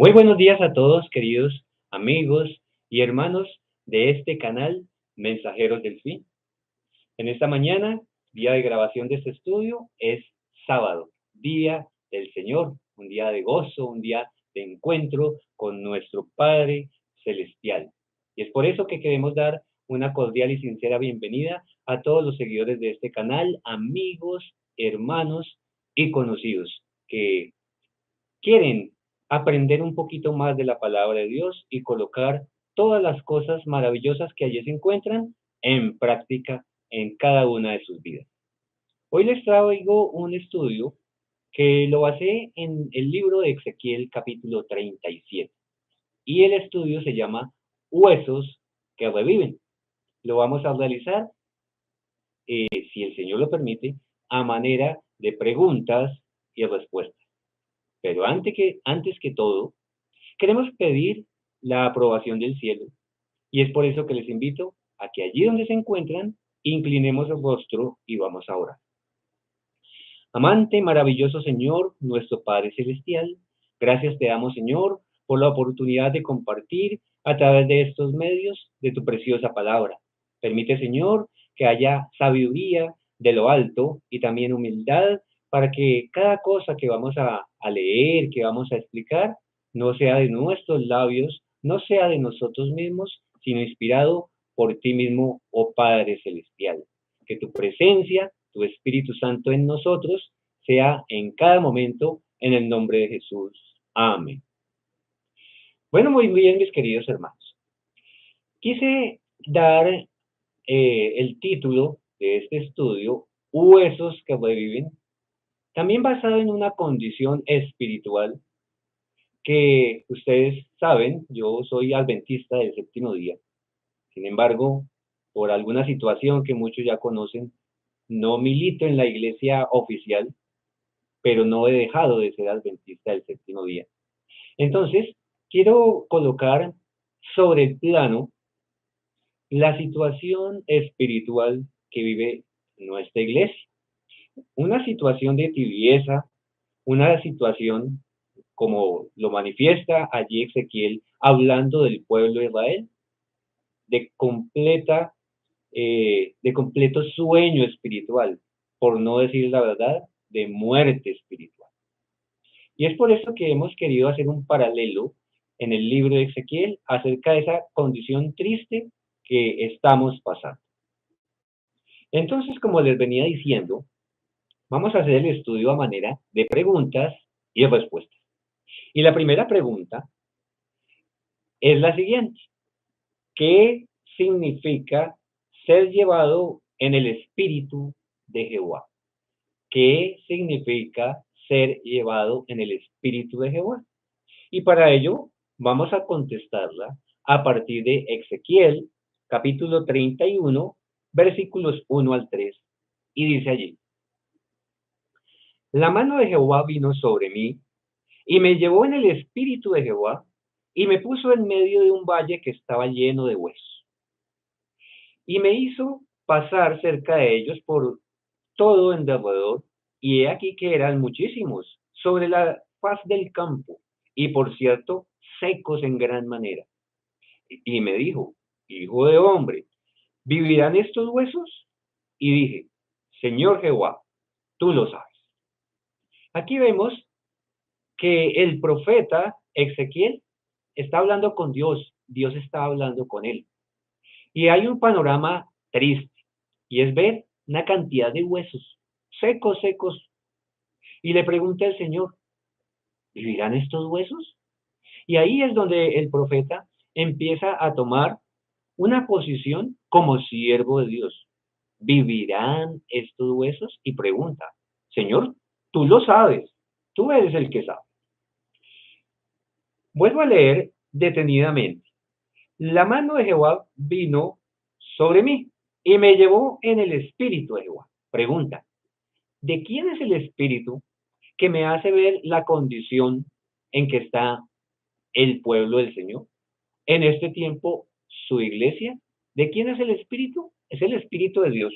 Muy buenos días a todos, queridos amigos y hermanos de este canal Mensajeros del Fin. En esta mañana, día de grabación de este estudio, es sábado, día del Señor, un día de gozo, un día de encuentro con nuestro Padre Celestial. Y es por eso que queremos dar una cordial y sincera bienvenida a todos los seguidores de este canal, amigos, hermanos y conocidos que quieren aprender un poquito más de la palabra de Dios y colocar todas las cosas maravillosas que allí se encuentran en práctica en cada una de sus vidas. Hoy les traigo un estudio que lo basé en el libro de Ezequiel capítulo 37 y el estudio se llama Huesos que reviven. Lo vamos a realizar, si el Señor lo permite, a manera de preguntas y respuestas. Pero antes que todo, queremos pedir la aprobación del cielo y es por eso que les invito a que allí donde se encuentran, inclinemos el rostro y vamos a orar. Amante, maravilloso Señor, nuestro Padre Celestial, gracias te damos, Señor, por la oportunidad de compartir a través de estos medios de tu preciosa palabra. Permite, Señor, que haya sabiduría de lo alto y también humildad para que cada cosa que vamos a leer, que vamos a explicar, no sea de nuestros labios, no sea de nosotros mismos, sino inspirado por ti mismo, oh Padre Celestial. Que tu presencia, tu Espíritu Santo en nosotros, sea en cada momento, en el nombre de Jesús. Amén. Bueno, muy bien, mis queridos hermanos. Quise dar el título de este estudio, Huesos que reviven, también basado en una condición espiritual que ustedes saben, yo soy adventista del séptimo día. Sin embargo, por alguna situación que muchos ya conocen, no milito en la iglesia oficial, pero no he dejado de ser adventista del séptimo día. Entonces, quiero colocar sobre el plano la situación espiritual que vive nuestra iglesia. Una situación de tibieza, una situación como lo manifiesta allí Ezequiel hablando del pueblo de Israel, de de completo sueño espiritual, por no decir la verdad, de muerte espiritual. Y es por eso que hemos querido hacer un paralelo en el libro de Ezequiel acerca de esa condición triste que estamos pasando. Entonces, como les venía diciendo, vamos a hacer el estudio a manera de preguntas y respuestas. Y la primera pregunta es la siguiente. ¿Qué significa ser llevado en el espíritu de Jehová? ¿Qué significa ser llevado en el espíritu de Jehová? Y para ello vamos a contestarla a partir de Ezequiel, capítulo 31, versículos 1 al 3. Y dice allí, la mano de Jehová vino sobre mí y me llevó en el espíritu de Jehová y me puso en medio de un valle que estaba lleno de huesos. Y me hizo pasar cerca de ellos por todo en derredor, y he aquí que eran muchísimos sobre la faz del campo, y por cierto, secos en gran manera. Y me dijo, hijo de hombre, ¿vivirán estos huesos? Y dije, Señor Jehová, tú lo sabes. Aquí vemos que el profeta Ezequiel está hablando con Dios, Dios está hablando con él. Y hay un panorama triste, y es ver una cantidad de huesos, secos, secos. Y le pregunta el Señor, ¿vivirán estos huesos? Y ahí es donde el profeta empieza a tomar una posición como siervo de Dios. ¿Vivirán estos huesos? Y pregunta, Señor, tú lo sabes, tú eres el que sabe. Vuelvo a leer detenidamente. La mano de Jehová vino sobre mí y me llevó en el espíritu de Jehová. Pregunta, ¿de quién es el espíritu que me hace ver la condición en que está el pueblo del Señor? En este tiempo, su iglesia. ¿De quién es el espíritu? Es el espíritu de Dios.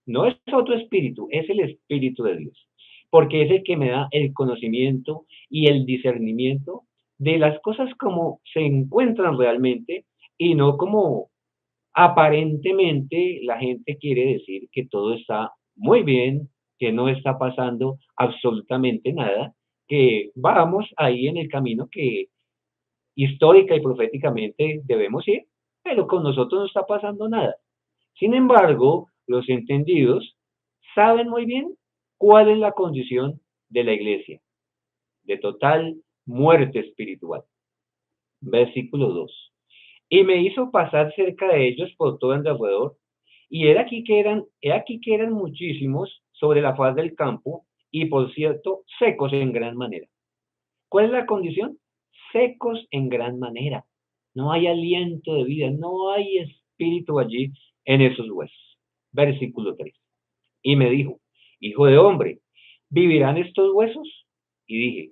No es otro espíritu, es el espíritu de Dios. Porque es el que me da el conocimiento y el discernimiento de las cosas como se encuentran realmente y no como aparentemente la gente quiere decir que todo está muy bien, que no está pasando absolutamente nada, que vamos ahí en el camino que histórica y proféticamente debemos ir, pero con nosotros no está pasando nada. Sin embargo, los entendidos saben muy bien cuál es la condición de la iglesia, de total muerte espiritual. Versículo 2. Y me hizo pasar cerca de ellos por todo el alrededor, y he aquí que eran muchísimos sobre la faz del campo, y por cierto, secos en gran manera. ¿Cuál es la condición? Secos en gran manera. No hay aliento de vida, no hay espíritu allí en esos huesos. Versículo 3. Y me dijo, hijo de hombre, ¿vivirán estos huesos? Y dije,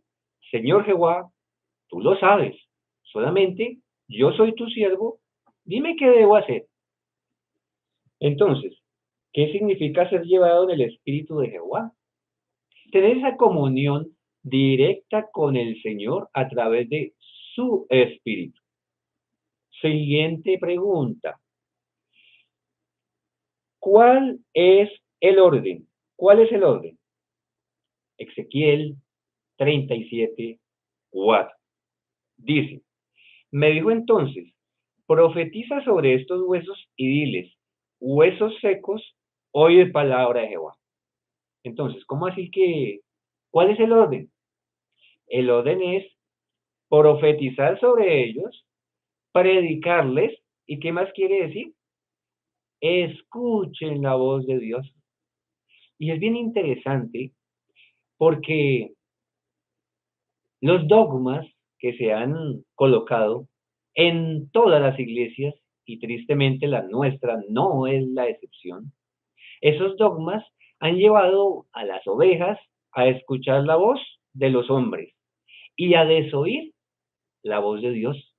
Señor Jehová, tú lo sabes. Solamente yo soy tu siervo. Dime qué debo hacer. Entonces, ¿qué significa ser llevado del Espíritu de Jehová? Tener esa comunión directa con el Señor a través de su Espíritu. Siguiente pregunta. ¿Cuál es el orden? ¿Cuál es el orden? Ezequiel 37:4. Dice, me dijo entonces, profetiza sobre estos huesos y diles, huesos secos, oye palabra de Jehová. Entonces, ¿cómo así que, cuál es el orden? El orden es profetizar sobre ellos, predicarles, ¿y qué más quiere decir? Escuchen la voz de Dios. Y es bien interesante porque los dogmas que se han colocado en todas las iglesias, y tristemente la nuestra no es la excepción, esos dogmas han llevado a las ovejas a escuchar la voz de los hombres y a desoír la voz de Dios.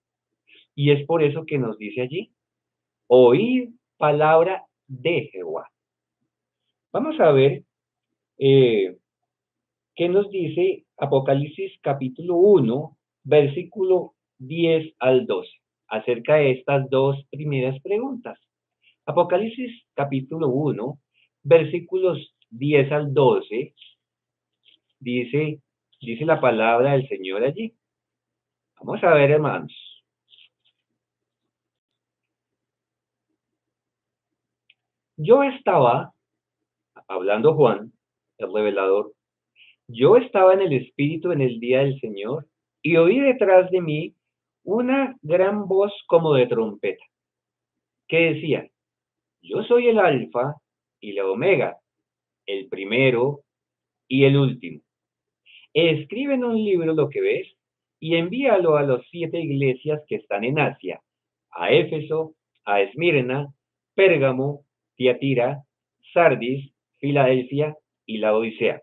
Y es por eso que nos dice allí, oír palabra de Jehová. Vamos a ver eh, qué nos dice Apocalipsis capítulo 1, versículo 10 al 12, acerca de estas dos primeras preguntas. Apocalipsis capítulo 1, versículos 10 al 12, dice, dice la palabra del Señor allí. Vamos a ver, hermanos. Yo estaba, hablando Juan, el revelador, yo estaba en el Espíritu en el día del Señor y oí detrás de mí una gran voz como de trompeta que decía, yo soy el Alfa y la Omega, el primero y el último. Escribe en un libro lo que ves y envíalo a las 7 iglesias que están en Asia, a Éfeso, a Esmirna, Pérgamo, Tiatira, Sardis, Filadelfia y la Odisea.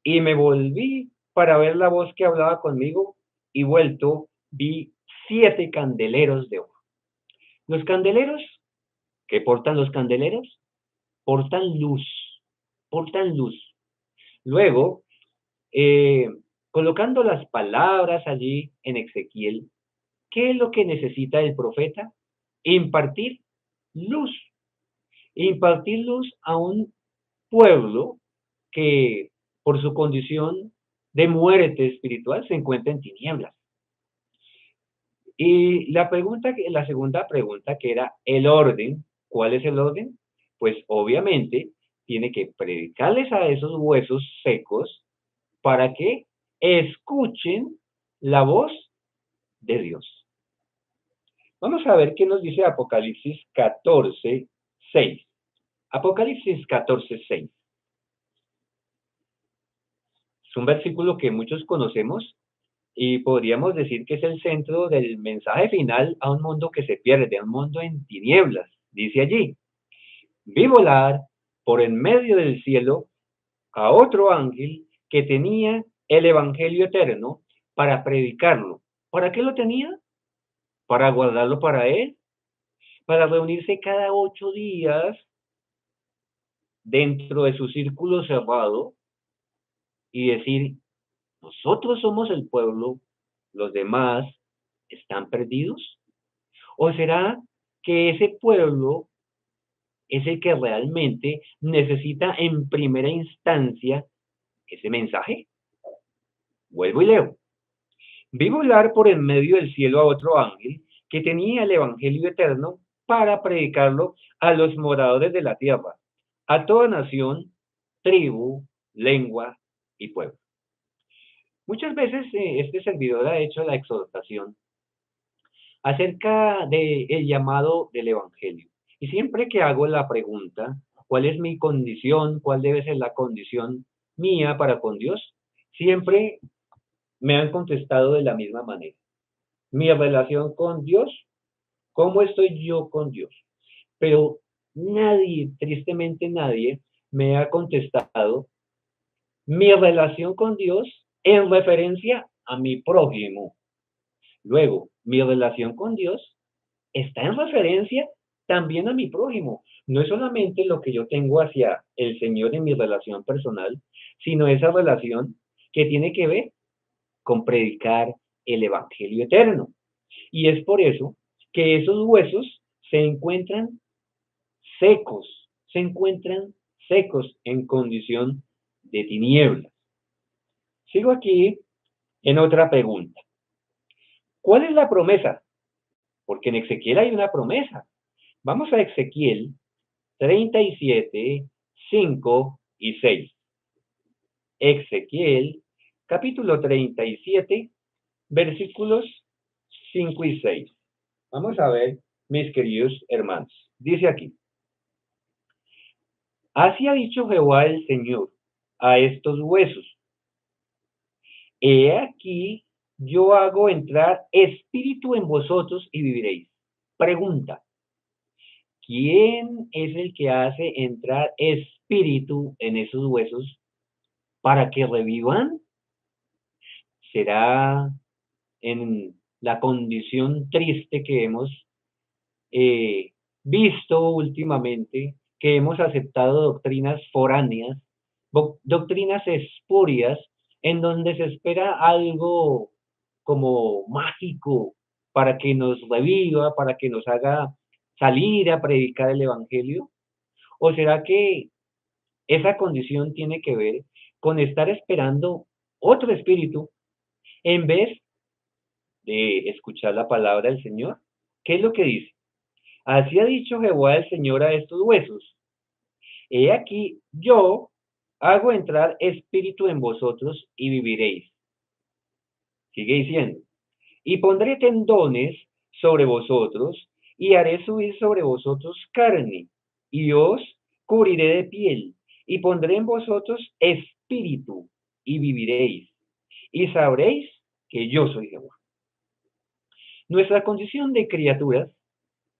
Y me volví para ver la voz que hablaba conmigo y vuelto vi 7 candeleros de oro. Los candeleros, ¿qué portan los candeleros? Portan luz, portan luz. Luego, eh, colocando las palabras allí en Ezequiel, ¿qué es lo que necesita el profeta? Impartir luz, impartir luz a un pueblo que por su condición de muerte espiritual se encuentra en tinieblas. Y la segunda pregunta que era el orden, ¿cuál es el orden? Pues obviamente tiene que predicarles a esos huesos secos para que escuchen la voz de Dios. Vamos a ver qué nos dice Apocalipsis 14:6. Apocalipsis 14:6. Es un versículo que muchos conocemos y podríamos decir que es el centro del mensaje final a un mundo que se pierde, a un mundo en tinieblas. Dice allí, vi volar por en medio del cielo a otro ángel que tenía el evangelio eterno para predicarlo. ¿Para qué lo tenía? Para guardarlo para él, para reunirse cada 8 días dentro de su círculo cerrado y decir, nosotros somos el pueblo ¿Los demás están perdidos? ¿O será que ese pueblo es el que realmente necesita en primera instancia ese mensaje? Vuelvo y leo. Vi volar por en medio del cielo a otro ángel que tenía el Evangelio eterno para predicarlo a los moradores de la tierra, a toda nación, tribu, lengua y pueblo. Muchas veces este servidor ha hecho la exhortación acerca del llamado del Evangelio. Y siempre que hago la pregunta, ¿cuál es mi condición? ¿Cuál debe ser la condición mía para con Dios? Siempre me han contestado de la misma manera. Mi relación con Dios, ¿cómo estoy yo con Dios? Pero nadie, tristemente nadie, me ha contestado mi relación con Dios en referencia a mi prójimo. Luego, mi relación con Dios está en referencia también a mi prójimo. No es solamente lo que yo tengo hacia el Señor en mi relación personal, sino esa relación que tiene que ver con predicar el Evangelio eterno. Y es por eso que esos huesos se encuentran secos en condición de tinieblas. Sigo aquí en otra pregunta. ¿Cuál es la promesa? Porque en Ezequiel hay una promesa. Vamos a Ezequiel 37, 5 y 6. Ezequiel, capítulo 37, versículos 5 y 6. Vamos a ver, mis queridos hermanos. Dice aquí, así ha dicho Jehová el Señor a estos huesos. He aquí, yo hago entrar espíritu en vosotros y viviréis. Pregunta, ¿quién es el que hace entrar espíritu en esos huesos para que revivan? ¿Será en la condición triste que hemos visto últimamente, que hemos aceptado doctrinas foráneas, doctrinas espurias, en donde se espera algo como mágico para que nos reviva, para que nos haga salir a predicar el Evangelio? ¿O será que esa condición tiene que ver con estar esperando otro espíritu en vez de escuchar la palabra del Señor? ¿Qué es lo que dice? Así ha dicho Jehová el Señor a estos huesos. He aquí, yo hago entrar espíritu en vosotros y viviréis. Sigue diciendo. Y pondré tendones sobre vosotros y haré subir sobre vosotros carne y os cubriré de piel y pondré en vosotros espíritu y viviréis y sabréis que yo soy Jehová. Nuestra condición de criaturas,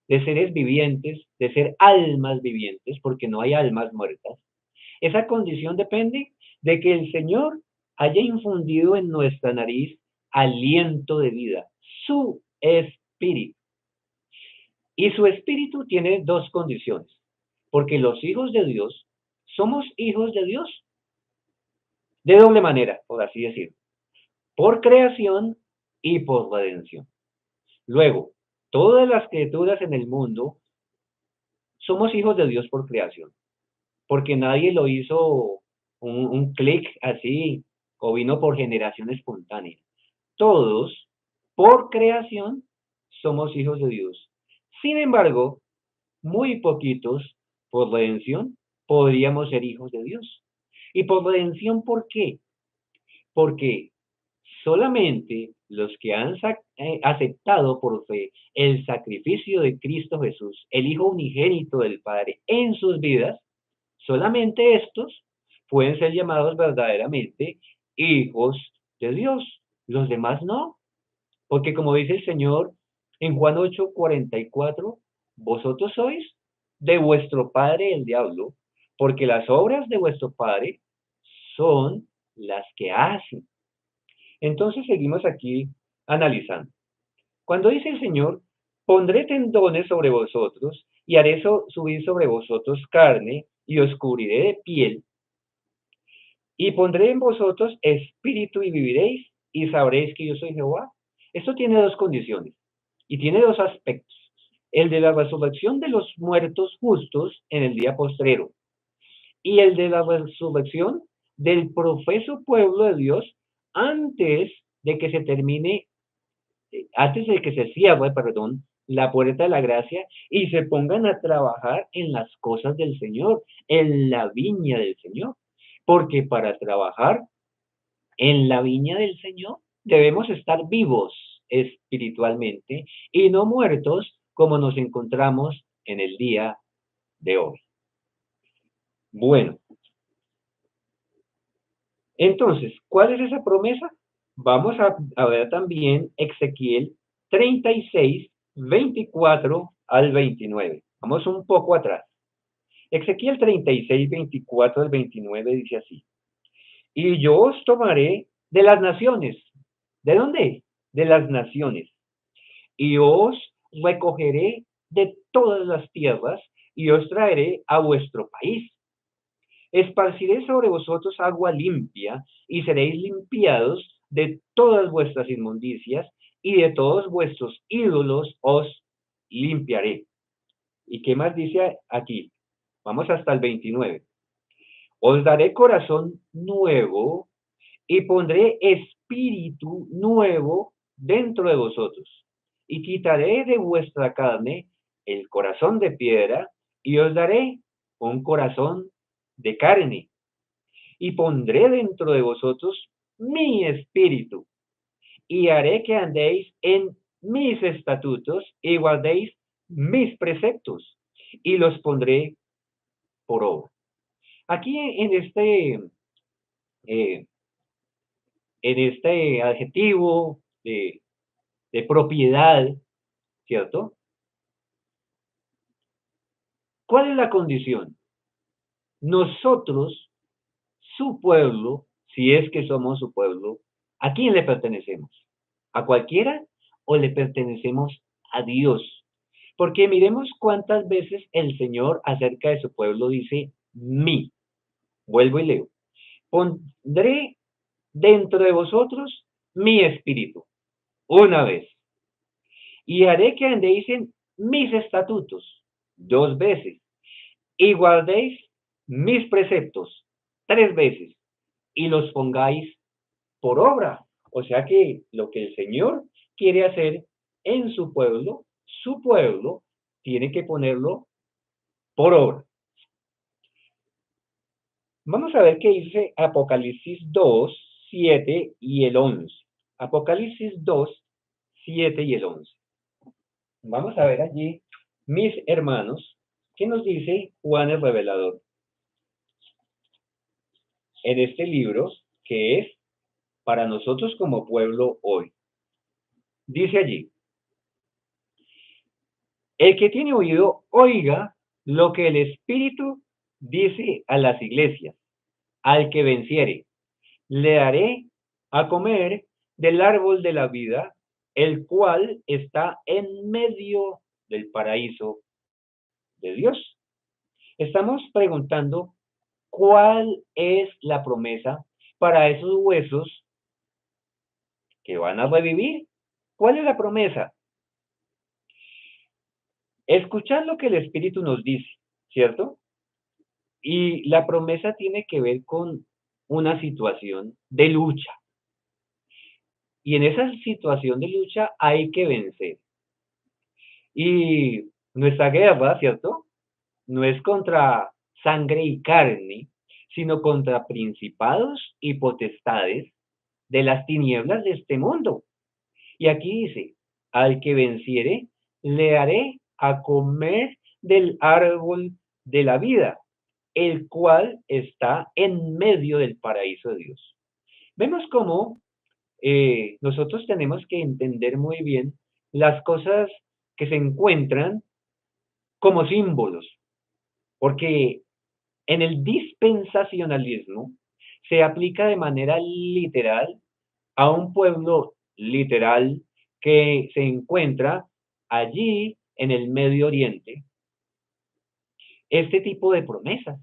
de seres vivientes, de ser almas vivientes, porque no hay almas muertas, esa condición depende de que el Señor haya infundido en nuestra nariz aliento de vida, su espíritu. Y su espíritu tiene dos condiciones, porque los hijos de Dios somos hijos de Dios, de doble manera, por así decirlo, por creación y por redención. Luego, todas las criaturas en el mundo somos hijos de Dios por creación, porque nadie lo hizo un clic así o vino por generación espontánea. Todos, por creación, somos hijos de Dios. Sin embargo, muy poquitos, por redención, podríamos ser hijos de Dios. ¿Y por redención por qué? Porque solamente los que han aceptado por fe el sacrificio de Cristo Jesús, el Hijo unigénito del Padre, en sus vidas, solamente estos pueden ser llamados verdaderamente hijos de Dios. Los demás no, porque como dice el Señor en Juan 8:44, vosotros sois de vuestro padre el diablo, porque las obras de vuestro padre son las que hacen. Entonces seguimos aquí analizando. Cuando dice el Señor, pondré tendones sobre vosotros y haré subir sobre vosotros carne y os cubriré de piel y pondré en vosotros espíritu y viviréis y sabréis que yo soy Jehová. Esto tiene dos condiciones y tiene dos aspectos. El de la resurrección de los muertos justos en el día postrero y el de la resurrección del profeso pueblo de Dios antes de que se termine, antes de que se cierre, perdón, la puerta de la gracia y se pongan a trabajar en las cosas del Señor, en la viña del Señor. Porque para trabajar en la viña del Señor debemos estar vivos espiritualmente y no muertos como nos encontramos en el día de hoy. Bueno, entonces, ¿cuál es esa promesa? Vamos a ver también Ezequiel 36, 24 al 29. Vamos un poco atrás. Ezequiel 36, 24 al 29 dice así. Y yo os tomaré de las naciones. ¿De dónde? De las naciones. Y os recogeré de todas las tierras y os traeré a vuestro país. Esparciré sobre vosotros agua limpia y seréis limpiados de todas vuestras inmundicias y de todos vuestros ídolos os limpiaré. ¿Y qué más dice aquí? Vamos hasta el 29. Os daré corazón nuevo y pondré espíritu nuevo dentro de vosotros. Y quitaré de vuestra carne el corazón de piedra y os daré un corazón de carne. Y pondré dentro de vosotros mi espíritu y haré que andéis en mis estatutos y guardéis mis preceptos y los pondré por obra. Aquí eh, en este adjetivo de propiedad, ¿cierto? ¿Cuál es la condición? Nosotros, su pueblo, si es que somos su pueblo, ¿a quién le pertenecemos? ¿A cualquiera o le pertenecemos a Dios? Porque miremos cuántas veces el Señor acerca de su pueblo dice mí. Vuelvo y leo. Pondré dentro de vosotros mi espíritu. Una vez. Y haré que andéis en mis estatutos. Dos veces. Y guardéis mis preceptos. Tres veces. Y los pongáis por obra. O sea que lo que el Señor quiere hacer en su pueblo tiene que ponerlo por obra. Vamos a ver qué dice Apocalipsis 2, 7 y el 11. Apocalipsis 2, 7 y el 11. Vamos a ver allí, mis hermanos, qué nos dice Juan el Revelador en este libro que es para nosotros como pueblo hoy. Dice allí, el que tiene oído, oiga lo que el Espíritu dice a las iglesias. Al que venciere, le daré a comer del árbol de la vida, el cual está en medio del paraíso de Dios. Estamos preguntando cuál es la promesa para esos huesos que van a revivir. ¿Cuál es la promesa? Escuchar lo que el Espíritu nos dice, ¿cierto? Y la promesa tiene que ver con una situación de lucha. Y en esa situación de lucha hay que vencer. Y nuestra guerra, ¿cierto? No es contra sangre y carne, sino contra principados y potestades de las tinieblas de este mundo. Y aquí dice, al que venciere, le haré a comer del árbol de la vida, el cual está en medio del paraíso de Dios. Vemos cómo nosotros tenemos que entender muy bien las cosas que se encuentran como símbolos, porque en el dispensacionalismo se aplica de manera literal a un pueblo literal que se encuentra allí en el Medio Oriente, este tipo de promesas.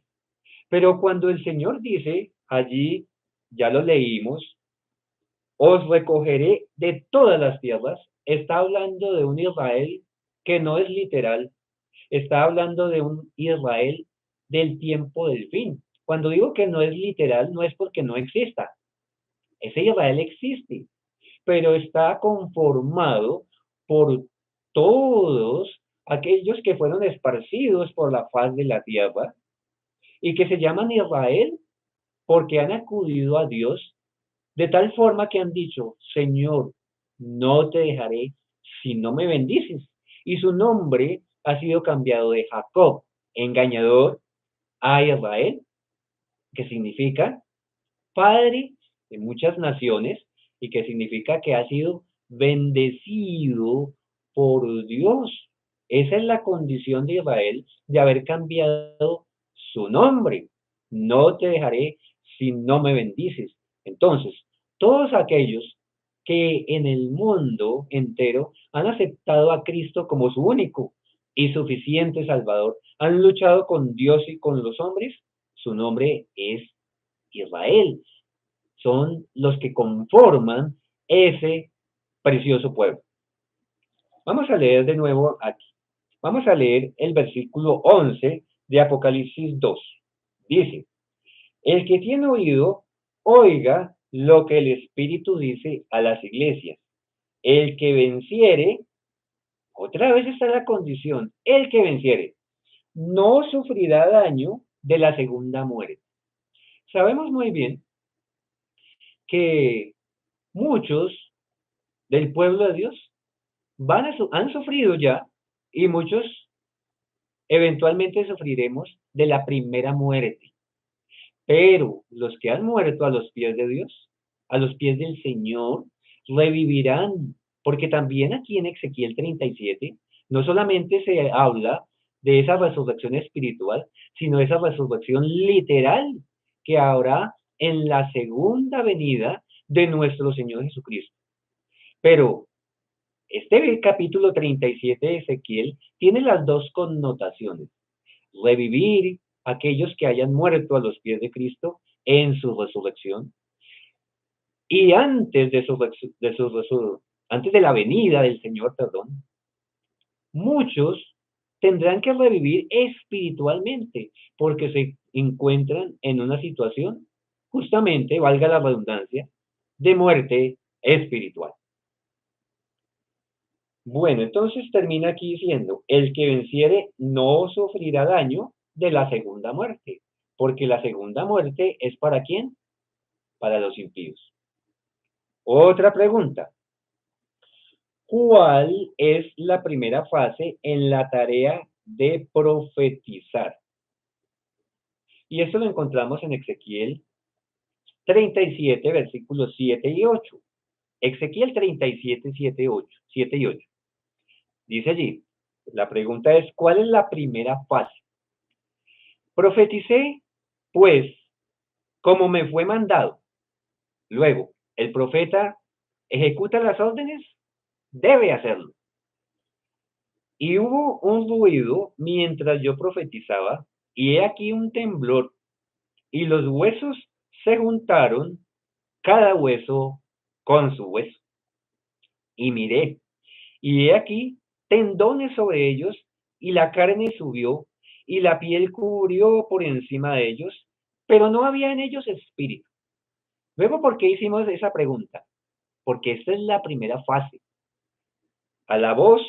Pero cuando el Señor dice allí, ya lo leímos, os recogeré de todas las tierras. Está hablando de un Israel que no es literal, está hablando de un Israel del tiempo del fin. Cuando digo que no es literal, no es porque no exista. Ese Israel existe, pero está conformado por todos aquellos que fueron esparcidos por la faz de la tierra y que se llaman Israel porque han acudido a Dios de tal forma que han dicho, Señor, no te dejaré si no me bendices. Y su nombre ha sido cambiado de Jacob, engañador, a Israel, que significa padre de muchas naciones y que significa que ha sido bendecido por Dios. Esa es la condición de Israel de haber cambiado su nombre. No te dejaré si no me bendices. Entonces, todos aquellos que en el mundo entero han aceptado a Cristo como su único y suficiente Salvador, han luchado con Dios y con los hombres, su nombre es Israel. Son los que conforman ese precioso pueblo. Vamos a leer de nuevo aquí. Vamos a leer el versículo 11 de Apocalipsis 2. Dice, el que tiene oído, oiga lo que el Espíritu dice a las iglesias. El que venciere, otra vez está la condición, el que venciere, no sufrirá daño de la segunda muerte. Sabemos muy bien que muchos del pueblo de Dios han sufrido ya y muchos eventualmente sufriremos de la primera muerte. Pero los que han muerto a los pies de Dios, a los pies del Señor, revivirán. Porque también aquí en Ezequiel 37, no solamente se habla de esa resurrección espiritual, sino de esa resurrección literal que habrá en la segunda venida de nuestro Señor Jesucristo. Pero este capítulo 37 de Ezequiel tiene las dos connotaciones. Revivir aquellos que hayan muerto a los pies de Cristo en su resurrección. Y antes de la venida del Señor, perdón, muchos tendrán que revivir espiritualmente porque se encuentran en una situación, justamente, valga la redundancia, de muerte espiritual. Bueno, entonces termina aquí diciendo, el que venciere no sufrirá daño de la segunda muerte, porque la segunda muerte es ¿para quién? Para los impíos. Otra pregunta, ¿cuál es la primera fase en la tarea de profetizar? Y esto lo encontramos en Ezequiel 37, versículos 7 y 8. Ezequiel 37, 7 y 8. Dice allí, la pregunta es, ¿cuál es la primera fase? Profeticé, pues, como me fue mandado. Luego, el profeta ejecuta las órdenes, debe hacerlo. Y hubo un ruido mientras yo profetizaba, y he aquí un temblor, y los huesos se juntaron, cada hueso con su hueso. Y miré, y he aquí tendones sobre ellos, y la carne subió, y la piel cubrió por encima de ellos, pero no había en ellos espíritu. Luego, ¿por qué hicimos esa pregunta? Porque esta es la primera fase. A la voz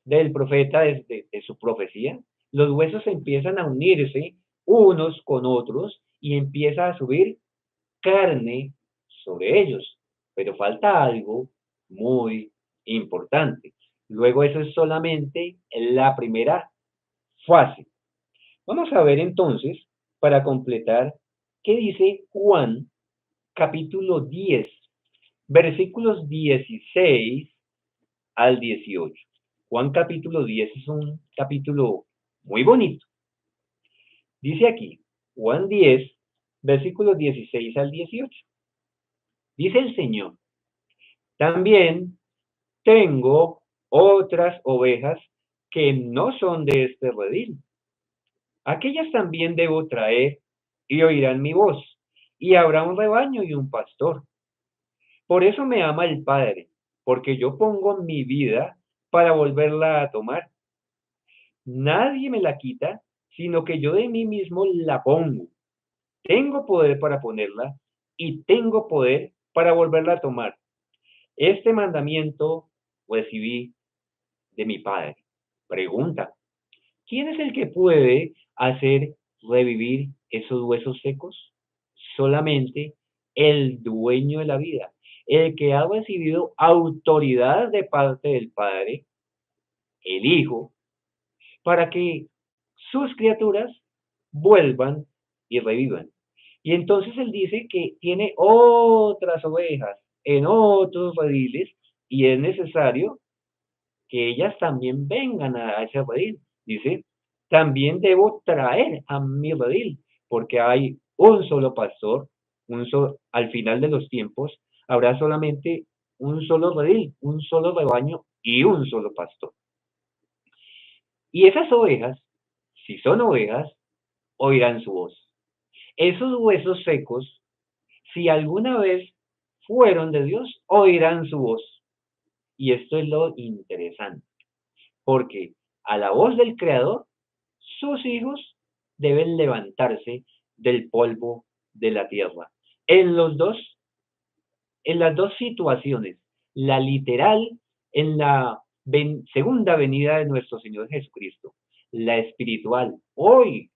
del profeta de su profecía, los huesos empiezan a unirse unos con otros y empieza a subir carne sobre ellos. Pero falta algo muy importante. Luego eso es solamente la primera fase. Vamos a ver entonces, para completar, qué dice Juan capítulo 10, versículos 16 al 18. Juan capítulo 10 es un capítulo muy bonito. Dice aquí, Juan 10, versículos 16 al 18. Dice el Señor, también tengo otras ovejas que no son de este redil. Aquellas también debo traer y oirán mi voz, y habrá un rebaño y un pastor. Por eso me ama el Padre, porque yo pongo mi vida para volverla a tomar. Nadie me la quita, sino que yo de mí mismo la pongo. Tengo poder para ponerla y tengo poder para volverla a tomar. Este mandamiento recibí de mi Padre. Pregunta: ¿quién es el que puede hacer revivir esos huesos secos? Solamente el dueño de la vida, el que ha recibido autoridad de parte del Padre, el Hijo, para que sus criaturas vuelvan y revivan. Y entonces él dice que tiene otras ovejas en otros rediles y es necesario que ellas también vengan a ese redil. Dice, también debo traer a mi redil, porque hay un solo pastor, al final de los tiempos habrá solamente un solo redil, un solo rebaño y un solo pastor. Y esas ovejas, si son ovejas, oirán su voz. Esos huesos secos, si alguna vez fueron de Dios, oirán su voz. Y esto es lo interesante, porque a la voz del Creador, sus hijos deben levantarse del polvo de la tierra. En los dos, en las dos situaciones, la literal en la segunda venida de nuestro Señor Jesucristo, la espiritual, hoy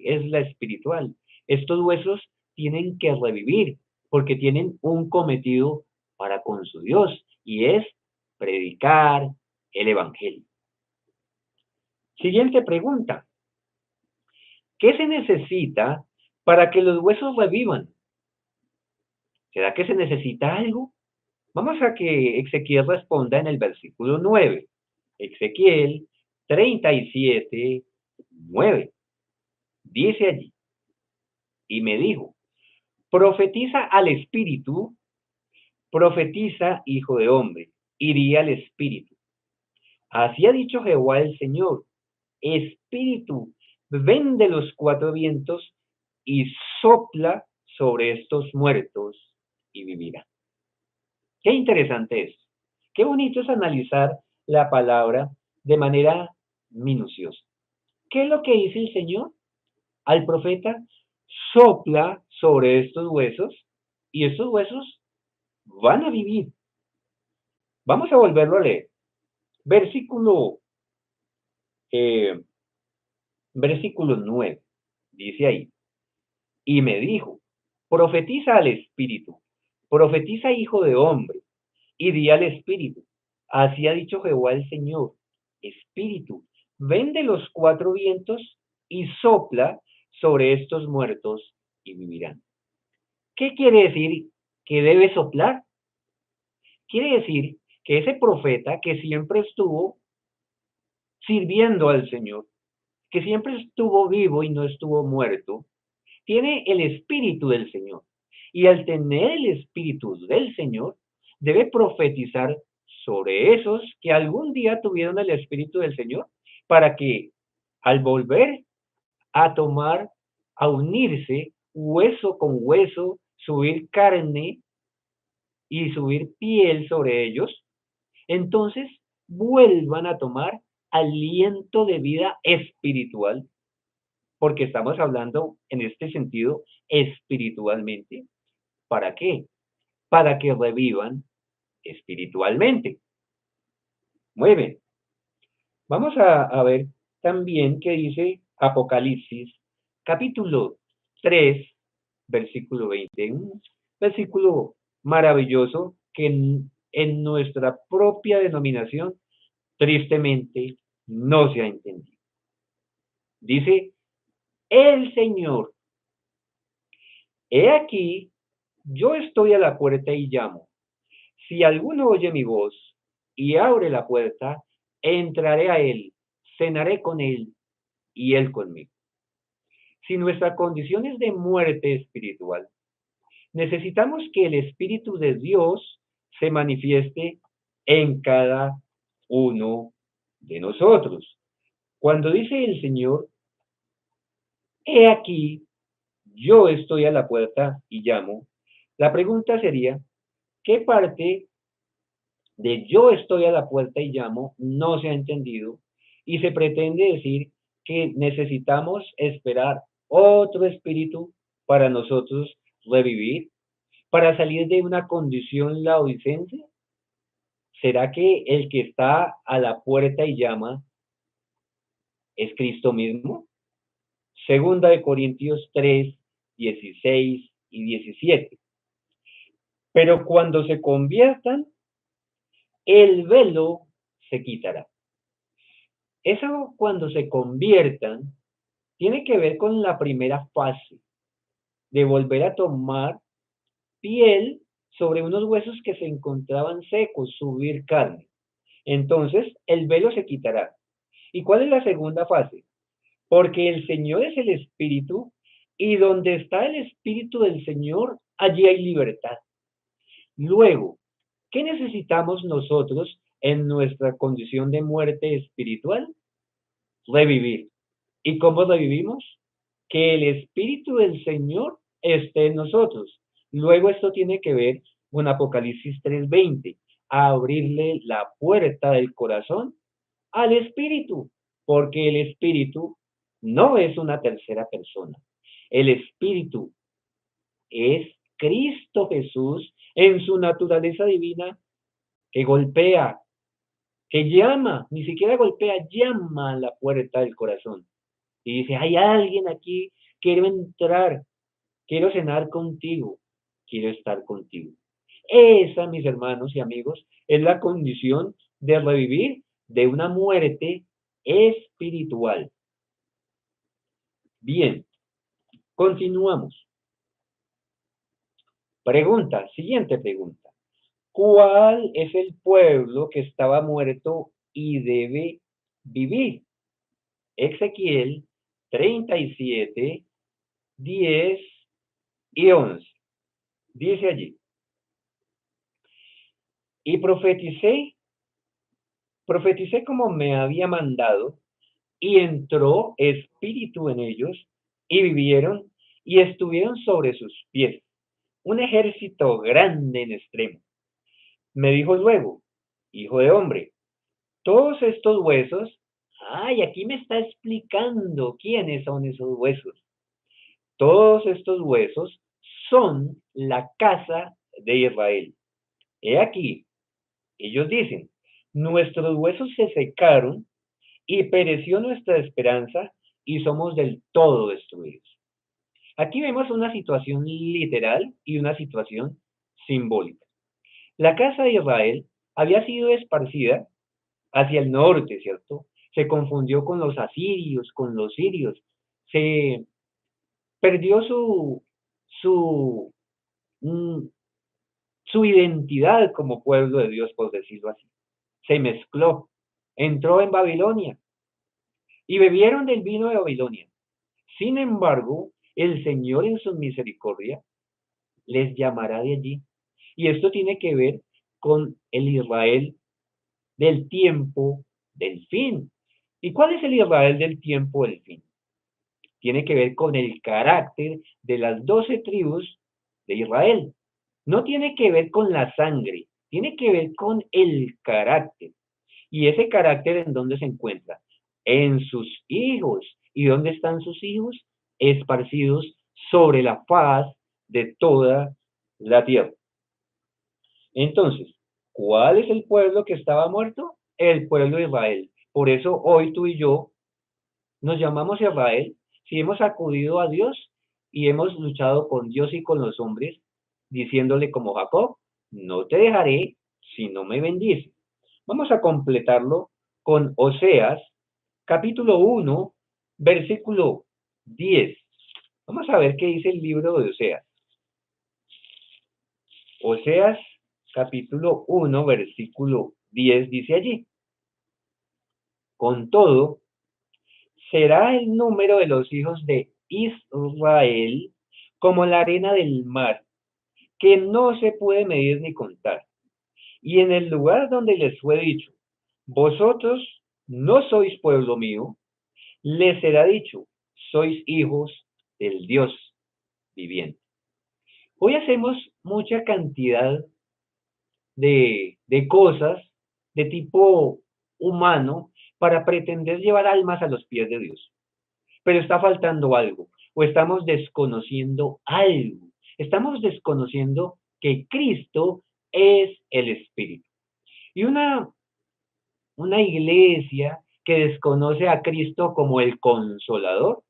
es la espiritual. Estos huesos tienen que revivir porque tienen un cometido para con su Dios y es predicar el Evangelio. Siguiente pregunta: ¿qué se necesita para que los huesos revivan? ¿Será que se necesita algo? Vamos a que Ezequiel responda en el versículo 9. Ezequiel 37, 9. Dice allí, y me dijo, profetiza al espíritu, profetiza, hijo de hombre, y di al espíritu. Así ha dicho Jehová el Señor, espíritu, ven de los cuatro vientos y sopla sobre estos muertos y vivirán. Qué interesante es. Qué bonito es analizar la palabra de manera minuciosa. ¿Qué es lo que dice el Señor al profeta? Sopla sobre estos huesos y estos huesos van a vivir. Vamos a volverlo a leer. Versículo, eh, versículo 9. Dice ahí, y me dijo, profetiza al espíritu, profetiza, hijo de hombre, y di al espíritu. Así ha dicho Jehová el Señor, espíritu, ven de los cuatro vientos y sopla sobre estos muertos y vivirán. ¿Qué quiere decir que debe soplar? Quiere decir que ese profeta que siempre estuvo sirviendo al Señor, que siempre estuvo vivo y no estuvo muerto, tiene el espíritu del Señor. Y al tener el espíritu del Señor, debe profetizar sobre esos que algún día tuvieron el espíritu del Señor, para que al volver a tomar, a unirse hueso con hueso, subir carne y subir piel sobre ellos, entonces vuelvan a tomar aliento de vida espiritual, porque estamos hablando en este sentido espiritualmente. ¿Para qué? Para que revivan espiritualmente. Muy bien. Vamos a ver también qué dice Apocalipsis, capítulo 3, versículo 20. Un versículo maravilloso que en nuestra propia denominación, tristemente, no se ha entendido. Dice, el Señor, he aquí, yo estoy a la puerta y llamo. Si alguno oye mi voz y abre la puerta, entraré a él, cenaré con él y él conmigo. Si nuestra condición es de muerte espiritual, necesitamos que el Espíritu de Dios se manifieste en cada uno de nosotros. Cuando dice el Señor, he aquí, yo estoy a la puerta y llamo, la pregunta sería, ¿Qué parte de yo estoy a la puerta y llamo no se ha entendido y se pretende decir que necesitamos esperar otro espíritu para nosotros revivir, para salir de una condición laodicense? ¿Será que el que está a la puerta y llama es Cristo mismo? Segunda de Corintios 3, 16 y 17. Pero cuando se conviertan, el velo se quitará. Eso cuando se conviertan tiene que ver con la primera fase de volver a tomar piel sobre unos huesos que se encontraban secos, subir carne. Entonces el velo se quitará. ¿Y cuál es la segunda fase? Porque el Señor es el Espíritu y donde está el Espíritu del Señor, allí hay libertad. Luego, ¿qué necesitamos nosotros en nuestra condición de muerte espiritual? Revivir. ¿Y cómo revivimos? Que el Espíritu del Señor esté en nosotros. Luego esto tiene que ver con Apocalipsis 3:20, abrirle la puerta del corazón al Espíritu, porque el Espíritu no es una tercera persona. El Espíritu es Cristo Jesús en su naturaleza divina que golpea, que llama, ni siquiera golpea, llama a la puerta del corazón. Y dice, hay alguien aquí, quiero entrar, quiero cenar contigo, quiero estar contigo. Esa, mis hermanos y amigos, es la condición de revivir de una muerte espiritual. Bien, continuamos. Pregunta, siguiente pregunta. ¿Cuál es el pueblo que estaba muerto y debe vivir? Ezequiel 37, 10 y 11. Dice allí, y profeticé como me había mandado, y entró espíritu en ellos, y vivieron, y estuvieron sobre sus pies, un ejército grande en extremo. Me dijo luego, hijo de hombre, todos estos huesos, ay, aquí me está explicando quiénes son esos huesos. Todos estos huesos son la casa de Israel. He aquí, ellos dicen, nuestros huesos se secaron y pereció nuestra esperanza y somos del todo destruidos. Aquí vemos una situación literal y una situación simbólica. La casa de Israel había sido esparcida hacia el norte, ¿cierto? Se confundió con los asirios, con los sirios. Se perdió su, mm, su identidad como pueblo de Dios, por decirlo así. Se mezcló, entró en Babilonia y bebieron del vino de Babilonia. Sin embargo, el Señor en su misericordia les llamará de allí. Y esto tiene que ver con el Israel del tiempo del fin. ¿Y cuál es el Israel del tiempo del fin? Tiene que ver con el carácter de las 12 tribus de Israel. No tiene que ver con la sangre, tiene que ver con el carácter. ¿Y ese carácter en dónde se encuentra? En sus hijos. ¿Y dónde están sus hijos? Esparcidos sobre la faz de toda la tierra. Entonces, ¿cuál es el pueblo que estaba muerto? El pueblo de Israel. Por eso hoy tú y yo nos llamamos Israel si hemos acudido a Dios y hemos luchado con Dios y con los hombres, diciéndole como Jacob, no te dejaré si no me bendices. Vamos a completarlo con Oseas, capítulo 1, versículo 10. Vamos a ver qué dice el libro de Oseas. Oseas, capítulo 1, versículo 10, dice allí. Con todo, será el número de los hijos de Israel como la arena del mar, que no se puede medir ni contar. Y en el lugar donde les fue dicho, vosotros no sois pueblo mío, les será dicho, sois hijos del Dios viviente. Hoy hacemos mucha cantidad de cosas de tipo humano para pretender llevar almas a los pies de Dios. Pero está faltando algo, o estamos desconociendo algo. Estamos desconociendo que Cristo es el Espíritu. Y una iglesia que desconoce a Cristo como el Consolador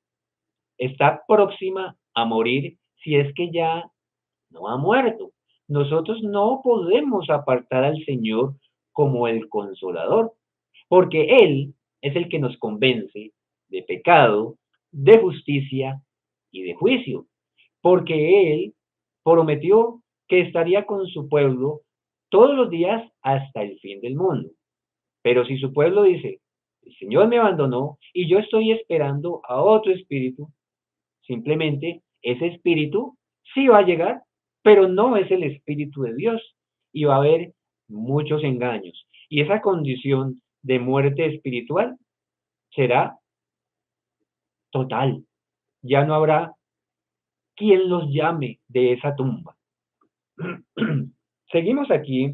está próxima a morir si es que ya no ha muerto. Nosotros no podemos apartar al Señor como el Consolador, porque Él es el que nos convence de pecado, de justicia y de juicio, porque Él prometió que estaría con su pueblo todos los días hasta el fin del mundo. Pero si su pueblo dice, el Señor me abandonó y yo estoy esperando a otro espíritu, simplemente ese espíritu sí va a llegar, pero no es el espíritu de Dios y va a haber muchos engaños. Y esa condición de muerte espiritual será total. Ya no habrá quien los llame de esa tumba. Seguimos aquí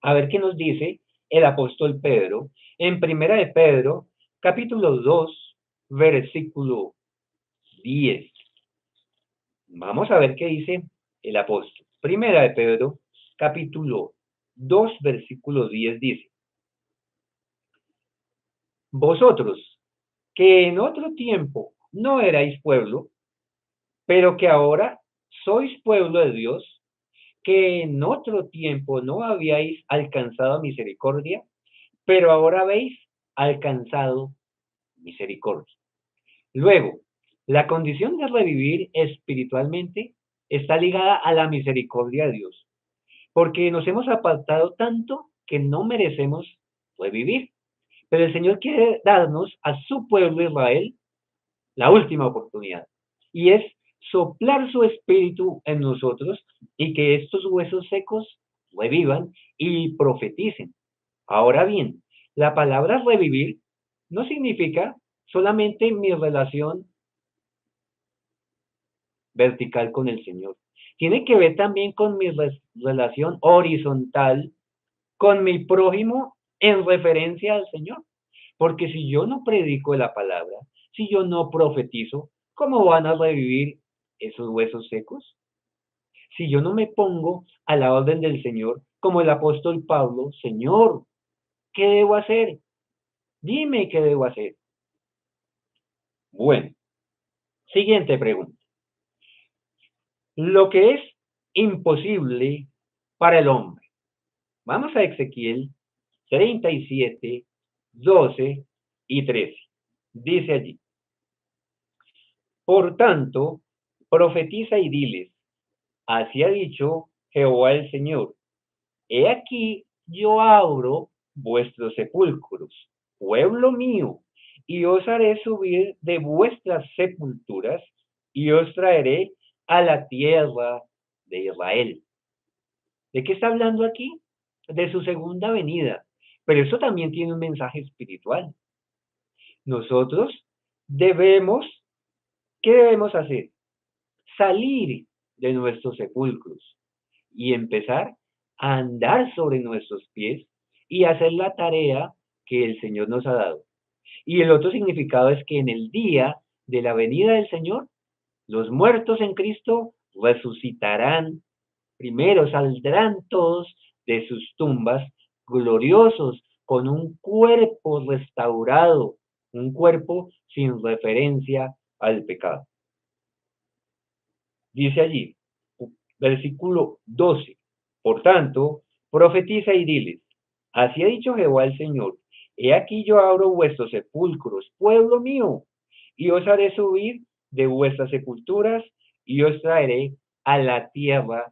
a ver qué nos dice el apóstol Pedro en Primera de Pedro, capítulo 2, versículo 10. Vamos a ver qué dice el apóstol. Primera de Pedro, capítulo 2, versículo 10 dice: Vosotros, que en otro tiempo no erais pueblo, pero que ahora sois pueblo de Dios, que en otro tiempo no habíais alcanzado misericordia, pero ahora habéis alcanzado misericordia. Luego, la condición de revivir espiritualmente está ligada a la misericordia de Dios, porque nos hemos apartado tanto que no merecemos revivir. Pero el Señor quiere darnos a su pueblo Israel la última oportunidad, y es soplar su espíritu en nosotros y que estos huesos secos revivan y profeticen. Ahora bien, la palabra revivir no significa solamente mi relación vertical con el Señor. Tiene que ver también con mi relación horizontal con mi prójimo en referencia al Señor. Porque si yo no predico la palabra, si yo no profetizo, ¿cómo van a revivir esos huesos secos? Si yo no me pongo a la orden del Señor, como el apóstol Pablo, Señor, ¿qué debo hacer? Dime qué debo hacer. Bueno, siguiente pregunta. Lo que es imposible para el hombre. Vamos a Ezequiel 37, 12 y 13. Dice allí: Por tanto, profetiza y diles, así ha dicho Jehová el Señor, he aquí yo abro vuestros sepulcros, pueblo mío, y os haré subir de vuestras sepulturas y os traeré a la tierra de Israel. ¿De qué está hablando aquí? De su segunda venida. Pero eso también tiene un mensaje espiritual. Nosotros debemos, ¿qué debemos hacer? Salir de nuestros sepulcros y empezar a andar sobre nuestros pies y hacer la tarea que el Señor nos ha dado. Y el otro significado es que en el día de la venida del Señor, los muertos en Cristo resucitarán. Primero saldrán todos de sus tumbas gloriosos, con un cuerpo restaurado, un cuerpo sin referencia al pecado. Dice allí, versículo 12, por tanto, profetiza y diles, así ha dicho Jehová el Señor, he aquí yo abro vuestros sepulcros, pueblo mío, y os haré subir de vuestras sepulturas y os traeré a la tierra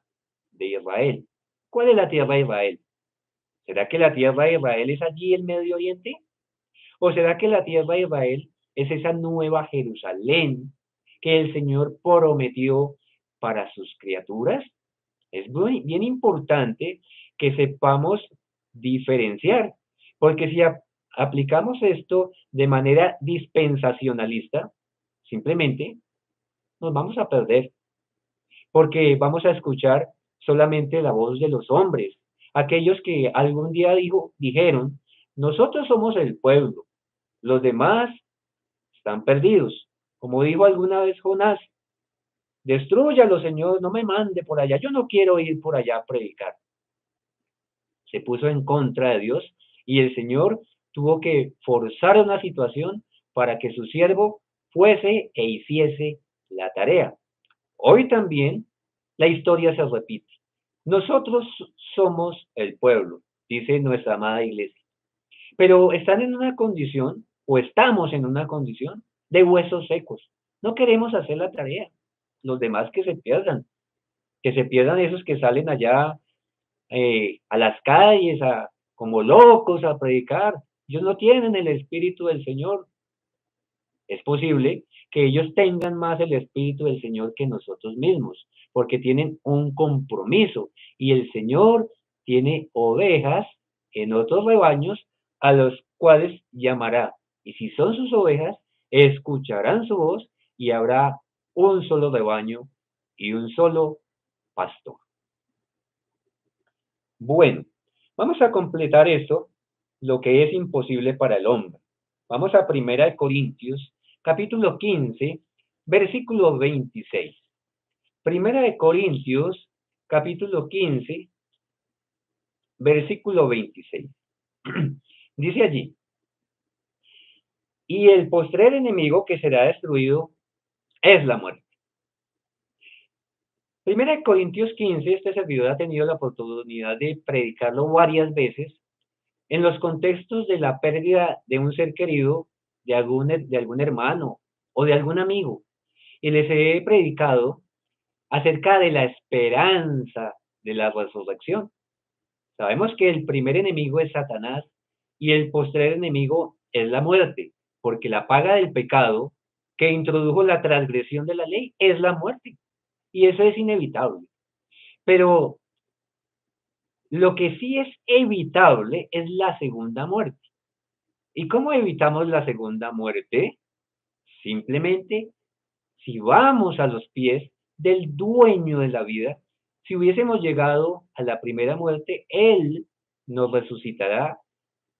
de Israel. ¿Cuál es la tierra de Israel? ¿Será que la tierra de Israel es allí el Medio Oriente? ¿O será que la tierra de Israel es esa nueva Jerusalén que el Señor prometió para sus criaturas? Es muy, bien importante que sepamos diferenciar, porque si aplicamos esto de manera dispensacionalista, simplemente nos vamos a perder, porque vamos a escuchar solamente la voz de los hombres, Aquellos que algún día dijeron, nosotros somos el pueblo, los demás están perdidos. Como dijo alguna vez Jonás, destrúyalo, Señor, no me mande por allá, yo no quiero ir por allá a predicar. Se puso en contra de Dios y el Señor tuvo que forzar una situación para que su siervo fuese e hiciese la tarea. Hoy también la historia se repite. Nosotros somos el pueblo, dice nuestra amada iglesia, pero están en una condición o estamos en una condición de huesos secos. No queremos hacer la tarea. Los demás que se pierdan esos que salen allá a las calles como locos a predicar. Ellos no tienen el Espíritu del Señor. Es posible que ellos tengan más el Espíritu del Señor que nosotros mismos, porque tienen un compromiso y el Señor tiene ovejas en otros rebaños a los cuales llamará. Y si son sus ovejas, escucharán su voz y habrá un solo rebaño y un solo pastor. Bueno, vamos a completar eso, lo que es imposible para el hombre. Vamos a 1 Corintios, capítulo 15, versículo 26. 1 Corintios, capítulo 15, versículo 26. Dice allí, y el postrer enemigo que será destruido es la muerte. 1 Corintios 15, este servidor ha tenido la oportunidad de predicarlo varias veces en los contextos de la pérdida de un ser querido, de algún hermano o de algún amigo. Y les he predicado acerca de la esperanza de la resurrección. Sabemos que el primer enemigo es Satanás y el postrer enemigo es la muerte, porque la paga del pecado que introdujo la transgresión de la ley es la muerte. Y eso es inevitable. Pero lo que sí es evitable es la segunda muerte. ¿Y cómo evitamos la segunda muerte? Simplemente, si vamos a los pies del dueño de la vida, si hubiésemos llegado a la primera muerte, Él nos resucitará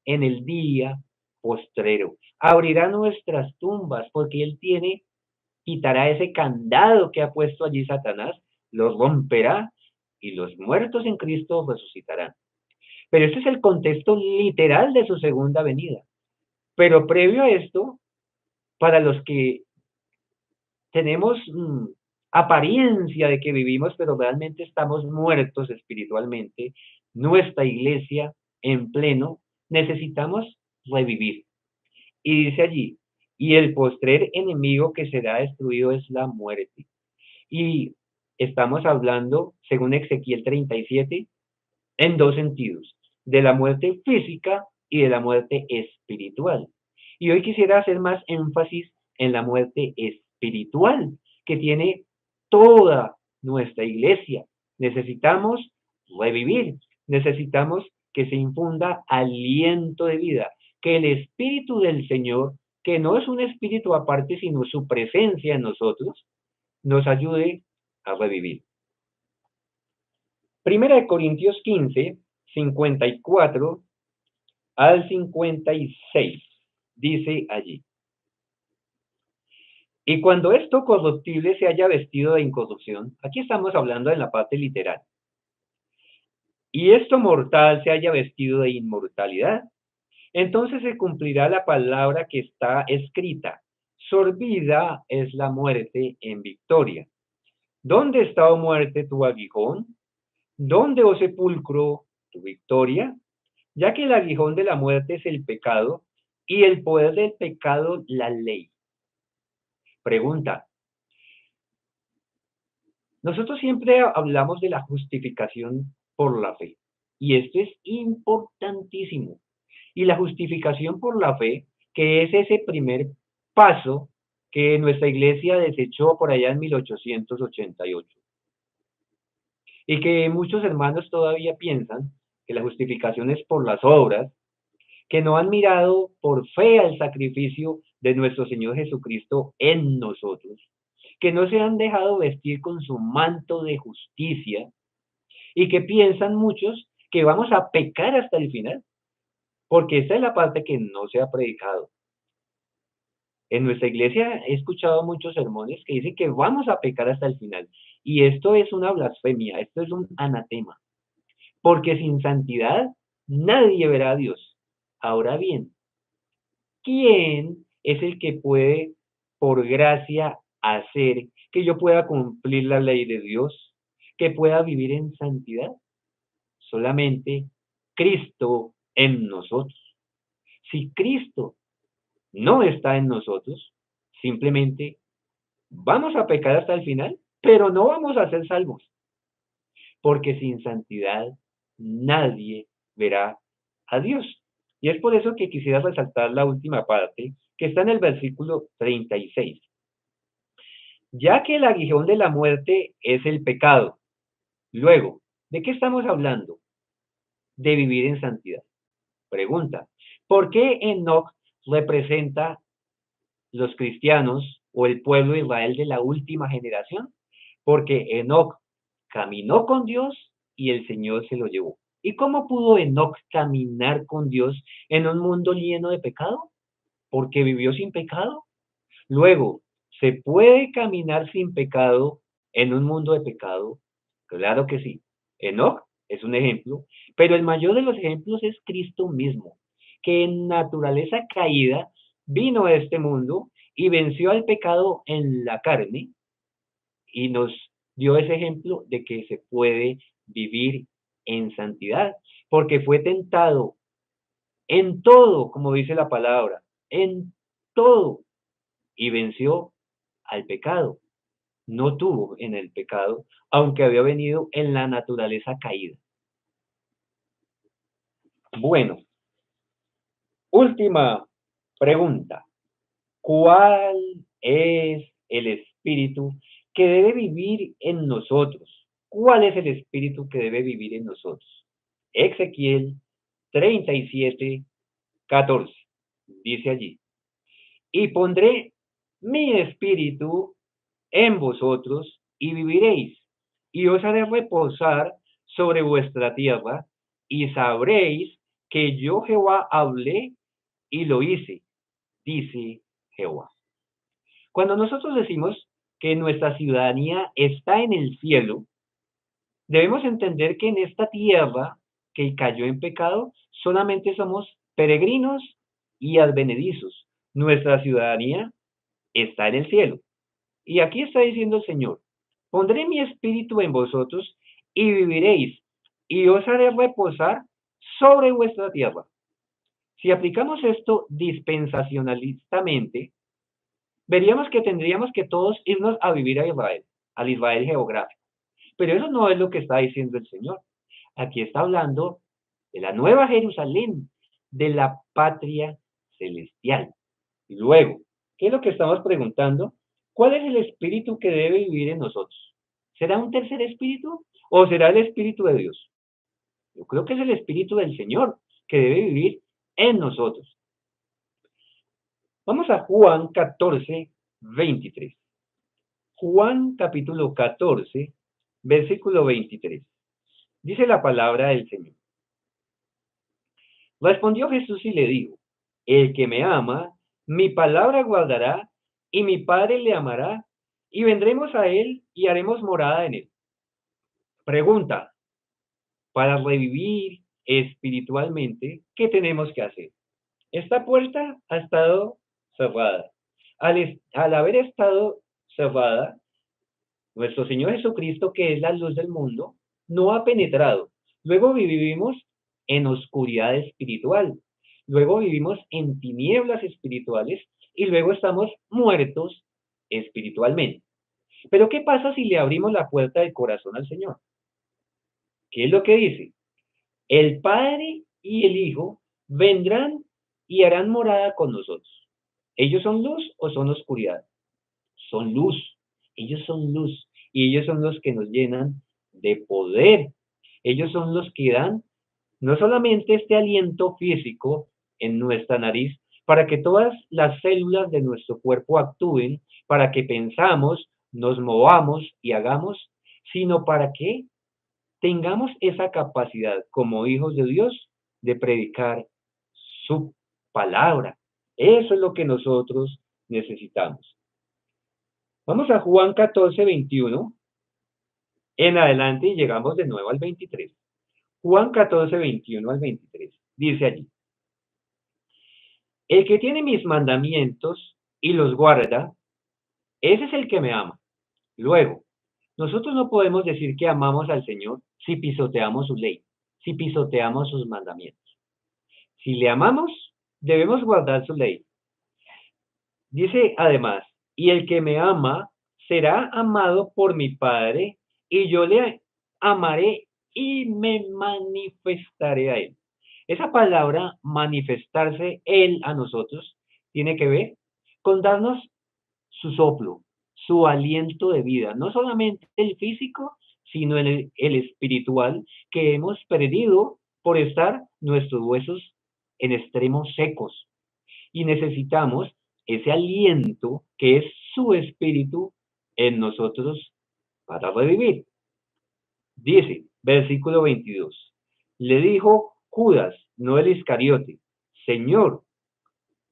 en el día postrero. Abrirá nuestras tumbas porque Él quitará ese candado que ha puesto allí Satanás, lo romperá y los muertos en Cristo resucitarán. Pero este es el contexto literal de su segunda venida. Pero previo a esto, para los que tenemos apariencia de que vivimos, pero realmente estamos muertos espiritualmente, nuestra iglesia en pleno, necesitamos revivir. Y dice allí, y el postrer enemigo que será destruido es la muerte. Y estamos hablando, según Ezequiel 37, en dos sentidos, de la muerte física y de la muerte espiritual. Y hoy quisiera hacer más énfasis en la muerte espiritual que tiene toda nuestra iglesia. Necesitamos revivir, necesitamos que se infunda aliento de vida, que el Espíritu del Señor, que no es un espíritu aparte, sino su presencia en nosotros, nos ayude a revivir. 1 Corintios 15, 54 al 56, dice allí. Y cuando esto corruptible se haya vestido de incorrupción, aquí estamos hablando en la parte literal, y esto mortal se haya vestido de inmortalidad, entonces se cumplirá la palabra que está escrita: sorbida es la muerte en victoria. ¿Dónde está, oh muerte, tu aguijón? ¿Dónde, oh sepulcro, tu victoria? Ya que el aguijón de la muerte es el pecado y el poder del pecado la ley. Pregunta. Nosotros siempre hablamos de la justificación por la fe y esto es importantísimo. Y la justificación por la fe, que es ese primer paso que nuestra iglesia desechó por allá en 1888. Y que muchos hermanos todavía piensan que la justificación es por las obras, que no han mirado por fe al sacrificio de nuestro Señor Jesucristo en nosotros, que no se han dejado vestir con su manto de justicia y que piensan muchos que vamos a pecar hasta el final, porque esta es la parte que no se ha predicado. En nuestra iglesia he escuchado muchos sermones que dicen que vamos a pecar hasta el final. Y esto es una blasfemia, esto es un anatema, porque sin santidad nadie verá a Dios. Ahora bien, ¿quién es el que puede, por gracia, hacer que yo pueda cumplir la ley de Dios, que pueda vivir en santidad? Solamente Cristo en nosotros. Si Cristo no está en nosotros, simplemente vamos a pecar hasta el final, pero no vamos a ser salvos, porque sin santidad nadie verá a Dios. Y es por eso que quisiera resaltar la última parte, que está en el versículo 36. Ya que el aguijón de la muerte es el pecado. Luego, ¿de qué estamos hablando? De vivir en santidad. Pregunta, ¿por qué Enoc representa los cristianos o el pueblo de Israel de la última generación? Porque Enoc caminó con Dios y el Señor se lo llevó. ¿Y cómo pudo Enoc caminar con Dios en un mundo lleno de pecado? Porque vivió sin pecado. Luego, ¿se puede caminar sin pecado en un mundo de pecado? Claro que sí. Enoc es un ejemplo, pero el mayor de los ejemplos es Cristo mismo, que en naturaleza caída vino a este mundo y venció al pecado en la carne y nos dio ese ejemplo de que se puede vivir en santidad, porque fue tentado en todo, como dice la palabra, en todo, y venció al pecado. No tuvo en el pecado, aunque había venido en la naturaleza caída. Bueno, última pregunta. ¿Cuál es el espíritu que debe vivir en nosotros? ¿Cuál es el espíritu que debe vivir en nosotros? Ezequiel 37:14. Dice allí, y pondré mi espíritu en vosotros y viviréis, y os haré reposar sobre vuestra tierra, y sabréis que yo Jehová hablé y lo hice, dice Jehová. Cuando nosotros decimos que nuestra ciudadanía está en el cielo, debemos entender que en esta tierra que cayó en pecado, solamente somos peregrinos y advenedizos. Nuestra ciudadanía está en el cielo. Y aquí está diciendo el Señor, pondré mi espíritu en vosotros y viviréis, y os haré reposar sobre vuestra tierra. Si aplicamos esto dispensacionalistamente, veríamos que tendríamos que todos irnos a vivir a Israel, al Israel geográfico. Pero eso no es lo que está diciendo el Señor. Aquí está hablando de la nueva Jerusalén, de la patria celestial. Y luego, ¿qué es lo que estamos preguntando? ¿Cuál es el espíritu que debe vivir en nosotros? ¿Será un tercer espíritu o será el espíritu de Dios? Yo creo que es el espíritu del Señor que debe vivir en nosotros. Vamos a Juan 14:23. Juan capítulo 14, versículo 23. Dice la palabra del Señor. Respondió Jesús y le dijo, el que me ama, mi palabra guardará, y mi Padre le amará, y vendremos a él y haremos morada en él. Pregunta, para revivir espiritualmente, ¿qué tenemos que hacer? Esta puerta ha estado cerrada. Al haber estado cerrada, nuestro Señor Jesucristo, que es la luz del mundo, no ha penetrado. Luego vivimos en oscuridad espiritual. Luego vivimos en tinieblas espirituales y luego estamos muertos espiritualmente. Pero ¿qué pasa si le abrimos la puerta del corazón al Señor? ¿Qué es lo que dice? El Padre y el Hijo vendrán y harán morada con nosotros. ¿Ellos son luz o son oscuridad? Son luz. Ellos son luz. Y ellos son los que nos llenan de poder. Ellos son los que dan no solamente este aliento físico en nuestra nariz, para que todas las células de nuestro cuerpo actúen, para que pensamos, nos movamos y hagamos, sino para qué? tengamos esa capacidad como hijos de Dios de predicar su palabra. Eso es lo que nosotros necesitamos. Vamos a Juan 14:21 en adelante y llegamos de nuevo al 23. Juan 14:21 al 23. Dice allí: el que tiene mis mandamientos y los guarda, ese es el que me ama. Luego, nosotros no podemos decir que amamos al Señor si pisoteamos su ley, si pisoteamos sus mandamientos. Si le amamos, debemos guardar su ley. Dice además, y el que me ama será amado por mi Padre, y yo le amaré y me manifestaré a él. Esa palabra manifestarse él a nosotros tiene que ver con darnos su soplo, su aliento de vida, no solamente el físico, sino el espiritual que hemos perdido por estar nuestros huesos en extremos secos. Y necesitamos ese aliento que es su espíritu en nosotros para revivir. Dice, versículo 22, le dijo Judas, no el Iscariote, Señor,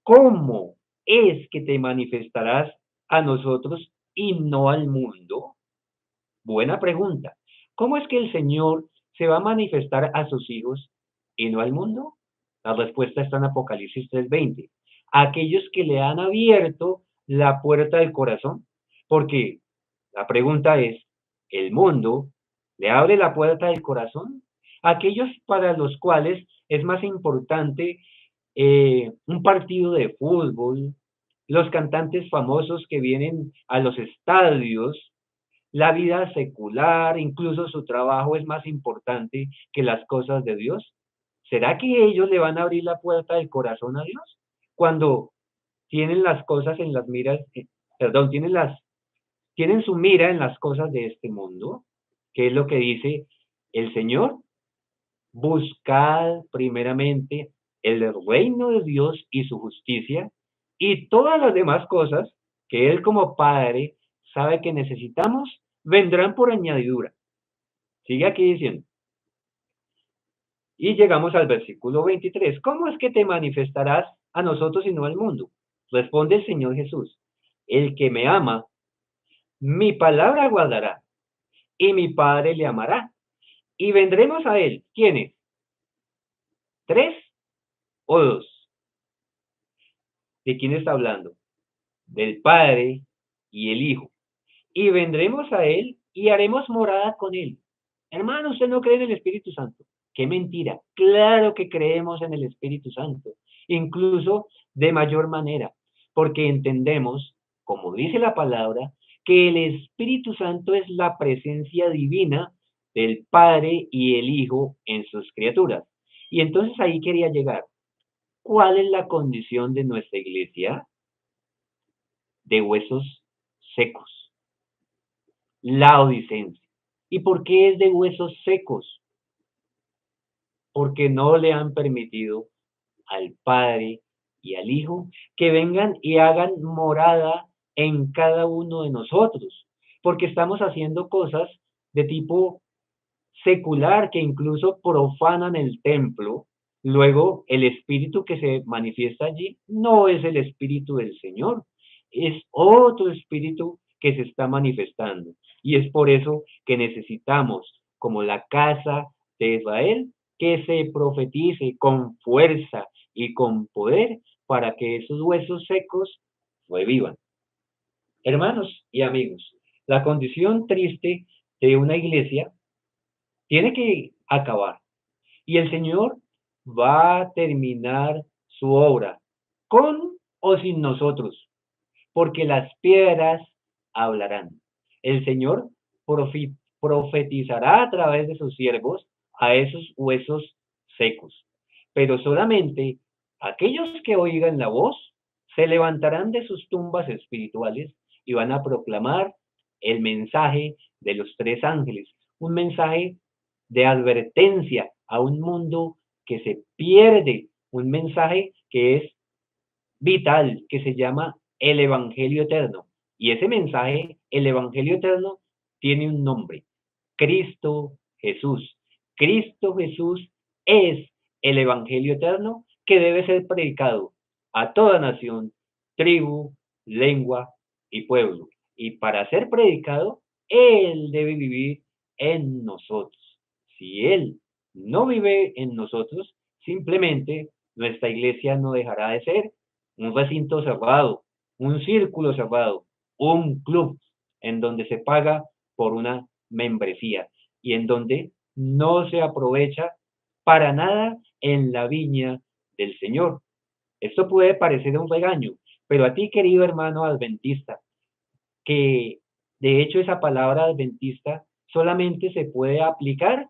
¿cómo es que te manifestarás a nosotros y no al mundo? Buena pregunta. ¿Cómo es que el Señor se va a manifestar a sus hijos y no al mundo? La respuesta está en Apocalipsis 3:20. Aquellos que le han abierto la puerta del corazón, porque la pregunta es, ¿el mundo le abre la puerta del corazón? Aquellos para los cuales es más importante un partido de fútbol, los cantantes famosos que vienen a los estadios, la vida secular, incluso su trabajo es más importante que las cosas de Dios. ¿Será que ellos le van a abrir la puerta del corazón a Dios cuando tienen las cosas en las miras, perdón, tienen su mira en las cosas de este mundo? ¿Qué es lo que dice el Señor? Buscad primeramente el reino de Dios y su justicia, y todas las demás cosas que Él como Padre sabe que necesitamos, vendrán por añadidura. Sigue aquí diciendo. Y llegamos al versículo 23. ¿Cómo es que te manifestarás a nosotros y no al mundo? Responde el Señor Jesús. El que me ama, mi palabra guardará, y mi Padre le amará. Y vendremos a Él. ¿Quiénes? ¿Tres o dos? ¿De quién está hablando? Del Padre y el Hijo. Y vendremos a Él y haremos morada con Él. Hermano, ¿usted no cree en el Espíritu Santo? ¡Qué mentira! Claro que creemos en el Espíritu Santo, incluso de mayor manera, porque entendemos, como dice la palabra, que el Espíritu Santo es la presencia divina del Padre y el Hijo en sus criaturas. Y entonces ahí quería llegar. ¿Cuál es la condición de nuestra iglesia? De huesos secos, laodicenses. ¿Y por qué es de huesos secos? Porque no le han permitido al Padre y al Hijo que vengan y hagan morada en cada uno de nosotros, porque estamos haciendo cosas de tipo secular que incluso profanan el templo. Luego, el espíritu que se manifiesta allí no es el espíritu del Señor, es otro espíritu que se está manifestando. Y es por eso que necesitamos, como la casa de Israel, que se profetice con fuerza y con poder para que esos huesos secos revivan. Hermanos y amigos, la condición triste de una iglesia tiene que acabar. Y el Señor va a terminar su obra, con o sin nosotros, porque las piedras hablarán. El Señor profetizará a través de sus siervos a esos huesos secos. Pero solamente aquellos que oigan la voz se levantarán de sus tumbas espirituales y van a proclamar el mensaje de los tres ángeles, un mensaje de advertencia a un mundo que se pierde, un mensaje que es vital, que se llama el Evangelio Eterno. Y ese mensaje, el Evangelio Eterno, tiene un nombre, Cristo Jesús. Cristo Jesús es el Evangelio eterno que debe ser predicado a toda nación, tribu, lengua y pueblo. Y para ser predicado, Él debe vivir en nosotros. Si Él no vive en nosotros, simplemente nuestra iglesia no dejará de ser un recinto cerrado, un círculo cerrado, un club en donde se paga por una membresía y en donde no se aprovecha para nada en la viña del Señor. Esto puede parecer un regaño, pero a ti, querido hermano adventista, que de hecho esa palabra adventista solamente se puede aplicar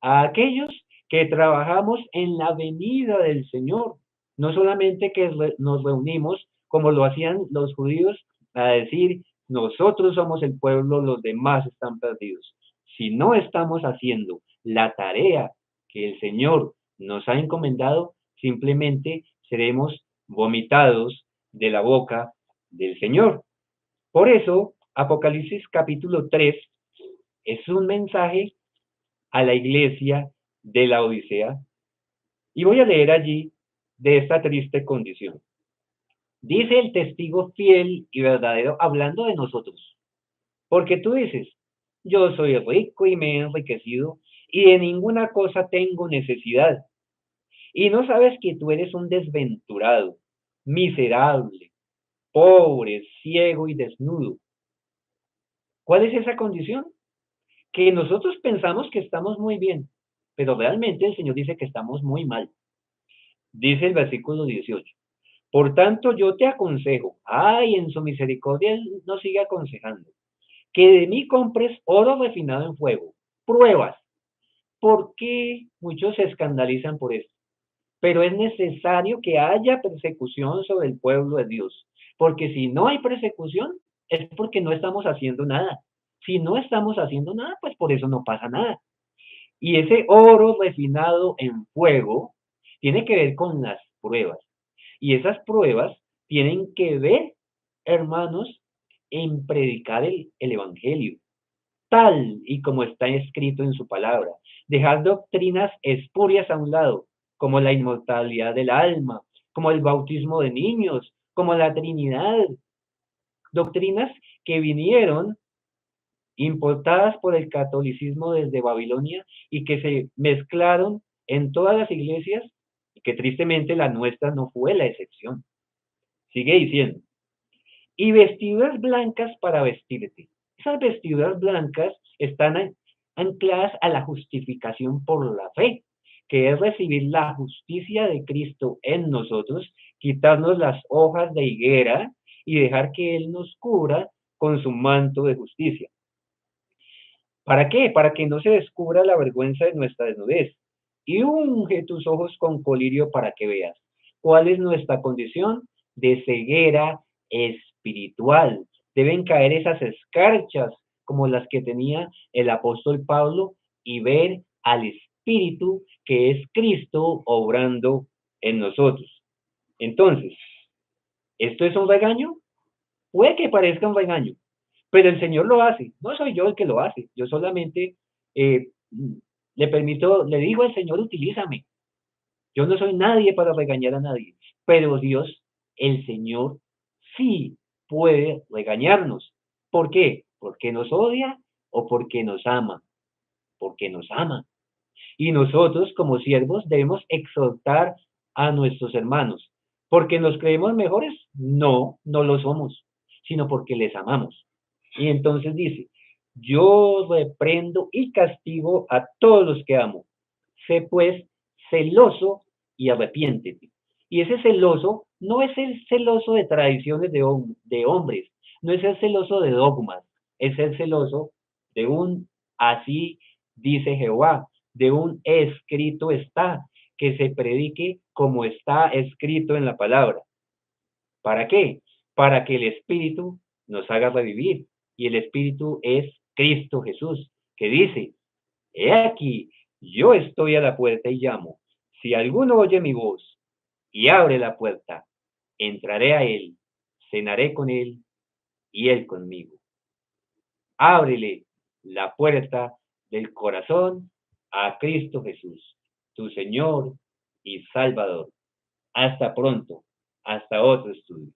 a aquellos que trabajamos en la venida del Señor, no solamente que nos reunimos como lo hacían los judíos a decir, nosotros somos el pueblo, los demás están perdidos. Si no estamos haciendo la tarea que el Señor nos ha encomendado, simplemente seremos vomitados de la boca del Señor. Por eso, Apocalipsis capítulo 3 es un mensaje a la iglesia de la Odisea y voy a leer allí de esta triste condición. Dice el testigo fiel y verdadero hablando de nosotros, porque tú dices, yo soy rico y me he enriquecido y de ninguna cosa tengo necesidad, y no sabes que tú eres un desventurado, miserable, pobre, ciego y desnudo. ¿Cuál es esa condición? Que nosotros pensamos que estamos muy bien, pero realmente el Señor dice que estamos muy mal. Dice el versículo 18. Por tanto, yo te aconsejo, en su misericordia Él nos sigue aconsejando, que de mí compres oro refinado en fuego, pruebas. ¿Por qué muchos se escandalizan por esto? Pero es necesario que haya persecución sobre el pueblo de Dios, porque si no hay persecución, es porque no estamos haciendo nada. Si no estamos haciendo nada, pues por eso no pasa nada. Y ese oro refinado en fuego tiene que ver con las pruebas. Y esas pruebas tienen que ver, hermanos, en predicar el Evangelio, tal y como está escrito en su palabra. Dejar doctrinas espurias a un lado, como la inmortalidad del alma, como el bautismo de niños, como la Trinidad. Doctrinas que vinieron importadas por el catolicismo desde Babilonia y que se mezclaron en todas las iglesias y que tristemente la nuestra no fue la excepción. Sigue diciendo, y vestiduras blancas para vestirte. Esas vestiduras blancas están ancladas a la justificación por la fe, que es recibir la justicia de Cristo en nosotros, quitarnos las hojas de higuera y dejar que Él nos cubra con su manto de justicia. ¿Para qué? Para que no se descubra la vergüenza de nuestra desnudez. Y unge tus ojos con colirio para que veas. ¿Cuál es nuestra condición? De ceguera espiritual. Deben caer esas escarchas como las que tenía el apóstol Pablo y ver al Espíritu que es Cristo obrando en nosotros. Entonces, ¿esto es un regaño? Puede que parezca un regaño, pero el Señor lo hace. No soy yo el que lo hace. Yo solamente eh, le permito, le digo al Señor, utilízame. Yo no soy nadie para regañar a nadie, pero Dios, el Señor, sí puede regañarnos. ¿Por qué? ¿Porque nos odia o porque nos ama? Porque nos ama. Y nosotros, como siervos, debemos exhortar a nuestros hermanos. ¿Porque nos creemos mejores? No, no lo somos, sino porque les amamos. Y entonces dice, yo reprendo y castigo a todos los que amo. Sé pues celoso y arrepiéntete. Y ese celoso no es el celoso de tradiciones de hombres, no es el celoso de dogmas, es el celoso de un así dice Jehová, de un escrito está, que se predique como está escrito en la palabra. ¿Para qué? Para que el Espíritu nos haga revivir. Y el Espíritu es Cristo Jesús, que dice, he aquí, yo estoy a la puerta y llamo. Si alguno oye mi voz y abre la puerta, entraré a él, cenaré con él y él conmigo. Ábrele la puerta del corazón a Cristo Jesús, tu Señor y Salvador. Hasta pronto, hasta otro estudio.